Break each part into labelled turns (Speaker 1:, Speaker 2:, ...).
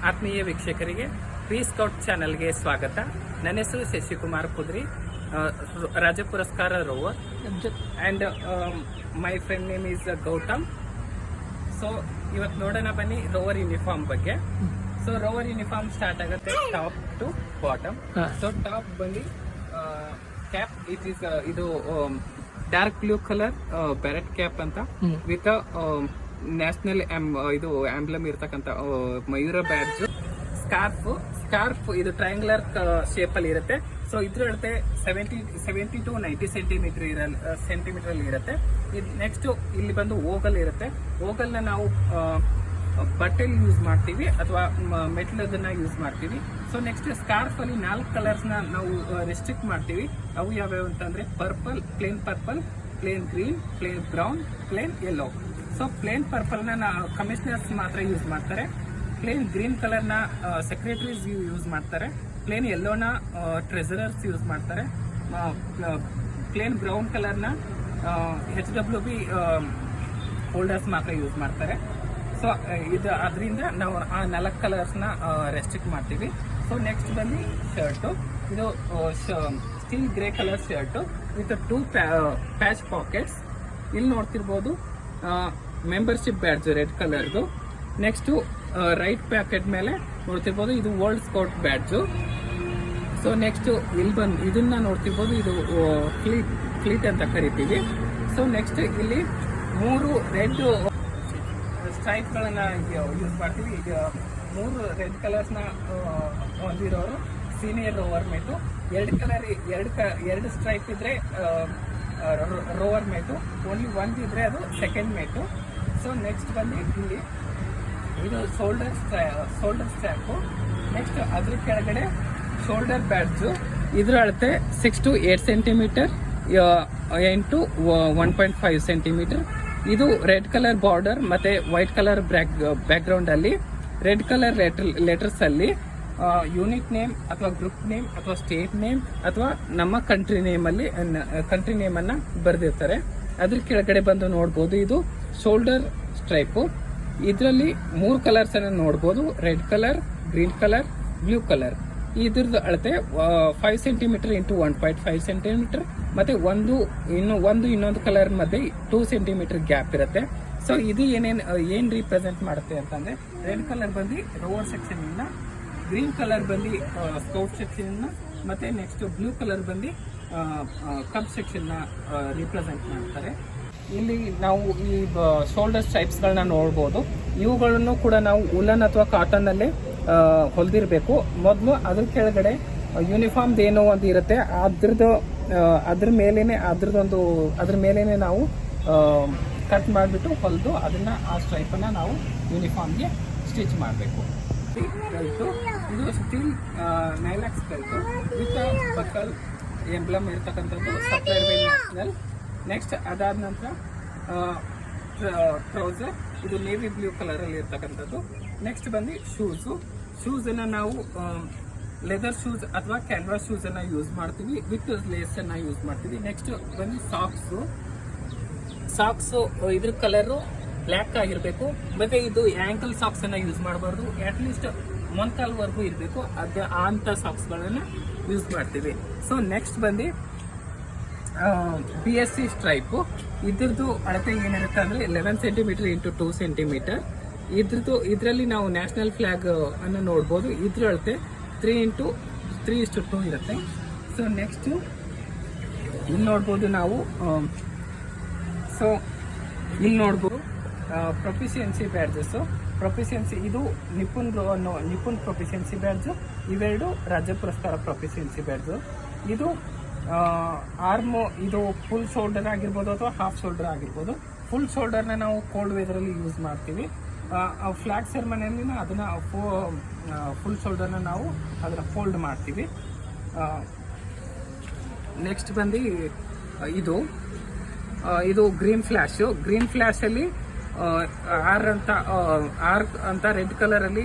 Speaker 1: ಆತ್ಮೀಯ ವೀಕ್ಷಕರಿಗೆ P scout ಚಾನಲ್ಗೆ ಸ್ವಾಗತ. ನನ್ನ ಹೆಸರು ಶಶಿಕುಮಾರ್ ಕುದ್ರಿ, ರಾಜ್ಯ ಪುರಸ್ಕಾರ rover, and my friend name is Gautam. So ಇವತ್ತು ನೋಡೋಣ ಬನ್ನಿ ರೋವರ್ ಯೂನಿಫಾರ್ಮ್ ಬಗ್ಗೆ. ಸೊ ರೋವರ್ ಯೂನಿಫಾರ್ಮ್ ಸ್ಟಾರ್ಟ್ ಆಗುತ್ತೆ top to bottom. So top ಬಂದು ಕ್ಯಾಪ್ ಇದು dark blue colour beret cap ಅಂತ ವಿತ್ ನ್ಯಾಷನಲ್ ಇದು ಆಂಬ್ಲಮ್ ಇರ್ತಕ್ಕಂಥ ಮಯೂರ ಬ್ಯಾಡ್ಜ್. ಸ್ಕಾರ್ಫ್ ಇದು ಟ್ರಯಾಂಗ್ಯುಲರ್ ಶೇಪ್ ಅಲ್ಲಿ ಇರುತ್ತೆ. ಸೊ ಇದ್ರೊಳತೆ 70 to 90 ಸೆಂಟಿಮೀಟರ್ ಅಲ್ಲಿ ಇರುತ್ತೆ. ಇದು ನೆಕ್ಸ್ಟ್ ಇಲ್ಲಿ ಬಂದು ಓಗಲ್ ಇರುತ್ತೆ. ಓಗಲ್ನ ನಾವು ಬಟ್ಟೆಲಿ ಯೂಸ್ ಮಾಡ್ತೀವಿ ಅಥವಾ ಮೆಟಲ್ ಅದನ್ನ ಯೂಸ್ ಮಾಡ್ತೀವಿ. ಸೊ ನೆಕ್ಸ್ಟ್ ಸ್ಕಾರ್ಫ್ ಅಲ್ಲಿ 4 ಕಲರ್ಸ್ನ ನಾವು ರೆಸ್ಟ್ರಿಕ್ಟ್ ಮಾಡ್ತೀವಿ. ಅವು ಯಾವ್ಯಾವ ಅಂತಂದ್ರೆ purple, plain green, plain brown, plain yellow. So plain ಪರ್ಪಲ್ನ ಕಮಿಷನರ್ಸ್ ಮಾತ್ರ ಯೂಸ್ ಮಾಡ್ತಾರೆ. ಪ್ಲೇನ್ ಗ್ರೀನ್ ಕಲರ್ನ ಸೆಕ್ರೆಟರೀಸ್ ಯೂಸ್ ಮಾಡ್ತಾರೆ. ಪ್ಲೇನ್ ಯೆಲ್ಲೋನ ಟ್ರೆಸರರ್ಸ್ ಯೂಸ್ ಮಾಡ್ತಾರೆ. ಪ್ಲೇನ್ ಬ್ರೌನ್ ಕಲರ್ನ HWB ಹೋಲ್ಡರ್ಸ್ ಮಾತ್ರ ಯೂಸ್ ಮಾಡ್ತಾರೆ. ಸೊ ಇದು ಅದರಿಂದ ನಾವು ಆ 4 ಕಲರ್ಸ್ನ ರೆಸ್ಟ್ರಿಕ್ಟ್ ಮಾಡ್ತೀವಿ. ಸೊ ನೆಕ್ಸ್ಟ್ ಬಂದು ಶರ್ಟು. ಇದು steel grey colour shirt with 2 patch pockets. ಇಲ್ಲಿ ನೋಡ್ತಿರ್ಬೋದು ಮೆಂಬರ್ಶಿಪ್ ಬ್ಯಾಡ್ಜ್ ರೆಡ್ ಕಲರ್ದು. ನೆಕ್ಸ್ಟು ರೈಟ್ ಪ್ಯಾಕೆಟ್ ಮೇಲೆ ನೋಡ್ತಿರ್ಬೋದು ಇದು world scout badge. So next ಇಲ್ಲಿ ಬಂದು ಇದನ್ನ ನೋಡ್ತಿರ್ಬೋದು, ಇದು ಫ್ಲೀಟ್ ಅಂತ ಕರಿತೀವಿ. ಸೊ ನೆಕ್ಸ್ಟ್ ಇಲ್ಲಿ 3 ರೆಡ್ ಸ್ಟ್ರೈಪ್ಗಳನ್ನ ಯೂಸ್ ಮಾಡ್ತೀವಿ. ಈಗ 3 ರೆಡ್ ಕಲರ್ಸ್ನ ಹೊಂದಿರೋರು ಸೀನಿಯರ್ ರೋವರ್ ಮೇಟು. 2 ಸ್ಟ್ರೈಪ್ ಇದ್ರೆ ರೋವರ್ ಮೇಟು, ಓನ್ಲಿ 1 ಇದ್ರೆ ಅದು ಸೆಕೆಂಡ್ ಮೇಟು. ಸೊ ನೆಕ್ಸ್ಟ್ ಬಂದು ಇಲ್ಲಿ ಇದು ಶೋಲ್ಡರ್ ಸ್ಟ್ರ್ಯಾಪು. ನೆಕ್ಸ್ಟ್ ಅದ್ರ ಕೆಳಗಡೆ ಶೋಲ್ಡರ್ ಬ್ಯಾಡ್ಜು. ಇದ್ರ ಅಳತೆ 6 to 8 ಸೆಂಟಿಮೀಟರ್ ಇಂಟು 1.5 ಸೆಂಟಿಮೀಟರ್. ಇದು ರೆಡ್ ಕಲರ್ ಬಾರ್ಡರ್ ಮತ್ತೆ ವೈಟ್ ಕಲರ್ ಬ್ಯಾಕ್ ಗ್ರೌಂಡ್ ಅಲ್ಲಿ ರೆಡ್ ಕಲರ್ ಲೆಟರ್ಸ್ ಅಲ್ಲಿ ಯೂನಿಟ್ ನೇಮ್ ಅಥವಾ ಗ್ರೂಪ್ ನೇಮ್ ಅಥವಾ ಸ್ಟೇಟ್ ನೇಮ್ ಅಥವಾ ನಮ್ಮ ಕಂಟ್ರಿ ನೇಮ್ ಅನ್ನ ಬರೆದಿರ್ತಾರೆ. ಅದ್ರ ಕೆಳಗಡೆ ಬಂದು ನೋಡ್ಬೋದು ಇದು ಶೋಲ್ಡರ್ ಸ್ಟ್ರೈಪು. ಇದರಲ್ಲಿ 3 ಕಲರ್ಸ್ ಅನ್ನ ನೋಡ್ಬೋದು, red colour, green colour, blue colour. ಇದ್ರದ್ದು ಅಳತೆ 5 ಸೆಂಟಿಮೀಟರ್ ಇಂಟು 1.5 ಸೆಂಟಿಮೀಟರ್ ಮತ್ತೆ ಇನ್ನೊಂದು ಕಲರ್ ಮಧ್ಯೆ 2 ಸೆಂಟಿಮೀಟರ್ ಗ್ಯಾಪ್ ಇರುತ್ತೆ. ಸೊ ಇದು ಏನ್ ರಿಪ್ರೆಸೆಂಟ್ ಮಾಡುತ್ತೆ ಅಂತಂದ್ರೆ ರೆಡ್ ಕಲರ್ ಬಂದು ರೋವರ್ ಸೆಕ್ಷನ್ ಇಂದ, ಗ್ರೀನ್ ಕಲರ್ ಬಂದು ಸ್ಕೌಟ್ ಸೆಕ್ಷನ್ ಇಂದ, ಮತ್ತೆ ನೆಕ್ಸ್ಟ್ ಬ್ಲೂ ಕಲರ್ ಬಂದು ಕಪ್ ಸೆಕ್ಷನ್ ನ ರಿಪ್ರೆಸೆಂಟ್ ಮಾಡ್ತಾರೆ. ಇಲ್ಲಿ ನಾವು ಈ ಶೋಲ್ಡರ್ ಸ್ಟ್ರೈಪ್ಸ್ಗಳನ್ನ ನೋಡ್ಬೋದು. ಇವುಗಳನ್ನು ಕೂಡ ನಾವು ಉಲನ್ ಅಥವಾ ಕಾಟನ್ ಅಲ್ಲೇ ಹೊಲ್ದಿರ್ಬೇಕು ಮೊದಲು. ಅದ್ರ ಕೆಳಗಡೆ ಯೂನಿಫಾರ್ಮ್ ಏನೋ ಒಂದು ಇರುತ್ತೆ, ಅದ್ರ ಮೇಲೇನೆ ನಾವು ಕಟ್ ಮಾಡಿಬಿಟ್ಟು ಹೊಲಿದು ಅದನ್ನ ಆ ಸ್ಟ್ರೈಪನ್ನು ನಾವು ಯೂನಿಫಾರ್ಮ್ಗೆ ಸ್ಟಿಚ್ ಮಾಡಬೇಕು. ಇದು ಸ್ಟೀಲ್ ನೈಲಾಕ್ಸ್ ಬೆಲ್ಟು ವಿತ್ ಬಕಲ್ ಎಂಬ್ಲಮ್ ಇರ್ತಕ್ಕಂಥದ್ದು, ಸಪ್ಲೈಡ್ ಬೈ ನ್ಯಾಷನಲ್. ನೆಕ್ಸ್ಟ್ ಅದಾದ ನಂತರ ಟ್ರೌಸರ್, ಇದು ನೇವಿ ಬ್ಲೂ ಕಲರಲ್ಲಿ ಇರ್ತಕ್ಕಂಥದ್ದು. ನೆಕ್ಸ್ಟ್ ಬಂದು ಶೂಸನ್ನು ನಾವು ಲೆದರ್ ಶೂಸ್ ಅಥವಾ ಕ್ಯಾನ್ವಾಸ್ ಶೂಸನ್ನು ಯೂಸ್ ಮಾಡ್ತೀವಿ, ವಿತ್ ಲೇಸನ್ನು ಯೂಸ್ ಮಾಡ್ತೀವಿ. ನೆಕ್ಸ್ಟ್ ಬಂದು ಸಾಕ್ಸು ಇದ್ರ ಕಲರು ಬ್ಲ್ಯಾಕ್ ಆಗಿರಬೇಕು. ಮತ್ತೆ ಇದು ಆ್ಯಂಕಲ್ ಸಾಕ್ಸನ್ನು ಯೂಸ್ ಮಾಡಬಾರ್ದು, ಅಟ್ಲೀಸ್ಟ್ ಮೊಣಕಾಲ್ವರೆಗೂ ಇರಬೇಕು. ಅಂಥ ಸಾಕ್ಸ್ಗಳನ್ನು ಯೂಸ್ ಮಾಡ್ತೀವಿ. ಸೊ ನೆಕ್ಸ್ಟ್ ಬಂದು BSc ಸ್ಟ್ರೈಪು. ಇದ್ರದ್ದು ಅಳತೆ ಏನಿರುತ್ತೆ ಅಂದರೆ 11 ಸೆಂಟಿಮೀಟರ್ ಇಂಟು 2 ಸೆಂಟಿಮೀಟರ್. ಇದರಲ್ಲಿ ನಾವು ನ್ಯಾಷನಲ್ ಫ್ಲಾಗ್ ಅನ್ನು ನೋಡ್ಬೋದು. ಇದ್ರ ಅಳತೆ 3:2 ಇರುತ್ತೆ. ಸೊ ನೆಕ್ಸ್ಟು ಇಲ್ಲಿ ನೋಡ್ಬೋದು ನಾವು. ಸೊ ಇಲ್ಲಿ ನೋಡ್ಬೋದು ಪ್ರೊಫಿಷಿಯನ್ಸಿ ಬ್ಯಾಡ್ಜಸ್ಸು. ಇದು ನಿಪುಣ್ ಪ್ರೊಫಿಷಿಯನ್ಸಿ ಬ್ಯಾಡ್ಜು. ಇವೆರಡು ರಾಜ್ಯ ಪುರಸ್ಕಾರ ಪ್ರೊಫಿಷಿಯನ್ಸಿ ಬ್ಯಾಡ್ಜು. ಇದು ಇದು ಫುಲ್ ಶೋಲ್ಡರ್ ಆಗಿರ್ಬೋದು ಅಥವಾ ಹಾಫ್ ಶೋಲ್ಡರ್ ಆಗಿರ್ಬೋದು. ಫುಲ್ ಶೋಲ್ಡರ್ನ ನಾವು ಕೋಲ್ಡ್ ವೆದರಲ್ಲಿ ಯೂಸ್ ಮಾಡ್ತೀವಿ. ಫ್ಲಾಗ್ ಸೆರೆಮನಿಯಲ್ಲಿ ಅದನ್ನ ಫುಲ್ ಶೋಲ್ಡರ್ನ ನಾವು ಅದನ್ನ ಫೋಲ್ಡ್ ಮಾಡ್ತೀವಿ. ನೆಕ್ಸ್ಟ್ ಬಂದು ಇದು ಗ್ರೀನ್ ಫ್ಲ್ಯಾಶಲ್ಲಿ ಆರ್ ಅಂತ ರೆಡ್ ಕಲರಲ್ಲಿ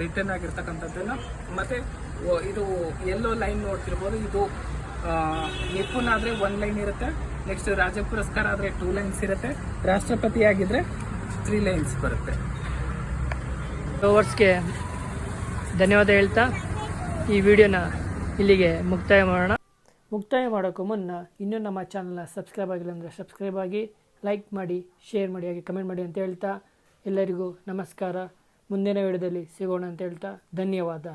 Speaker 1: ರಿಟರ್ನ್ ಆಗಿರ್ತಕ್ಕಂಥದ್ದನ್ನ, ಮತ್ತೆ ಇದು ಯೆಲ್ಲೋ ಲೈನ್ ನೋಡ್ತಿರ್ಬೋದು. ಇದು ನಿಪುಣ್ ಆದರೆ 1 ಲೈನ್ ಇರುತ್ತೆ. ನೆಕ್ಸ್ಟ್ ರಾಜ್ಯ ಪುರಸ್ಕಾರ ಆದರೆ 2 ಲೈನ್ಸ್ ಇರುತ್ತೆ. ರಾಷ್ಟ್ರಪತಿ ಆಗಿದ್ರೆ 3 ಲೈನ್ಸ್ ಬರುತ್ತೆ.
Speaker 2: ರೋವರ್ಸ್ಗೆ ಧನ್ಯವಾದ ಹೇಳ್ತಾ ಈ ವಿಡಿಯೋನ ಇಲ್ಲಿಗೆ ಮುಕ್ತಾಯ ಮಾಡೋಕ್ಕೂ ಮುನ್ನ ಇನ್ನೂ ನಮ್ಮ ಚಾನಲ್ನ ಸಬ್ಸ್ಕ್ರೈಬ್ ಆಗಿಲ್ಲ ಅಂದರೆ ಸಬ್ಸ್ಕ್ರೈಬ್ ಆಗಿ, ಲೈಕ್ ಮಾಡಿ, ಶೇರ್ ಮಾಡಿ, ಹಾಗೆ ಕಮೆಂಟ್ ಮಾಡಿ ಅಂತ ಹೇಳ್ತಾ ಎಲ್ಲರಿಗೂ ನಮಸ್ಕಾರ. ಮುಂದಿನ ವಿಡಿಯೋದಲ್ಲಿ ಸಿಗೋಣ ಅಂತ ಹೇಳ್ತಾ ಧನ್ಯವಾದ.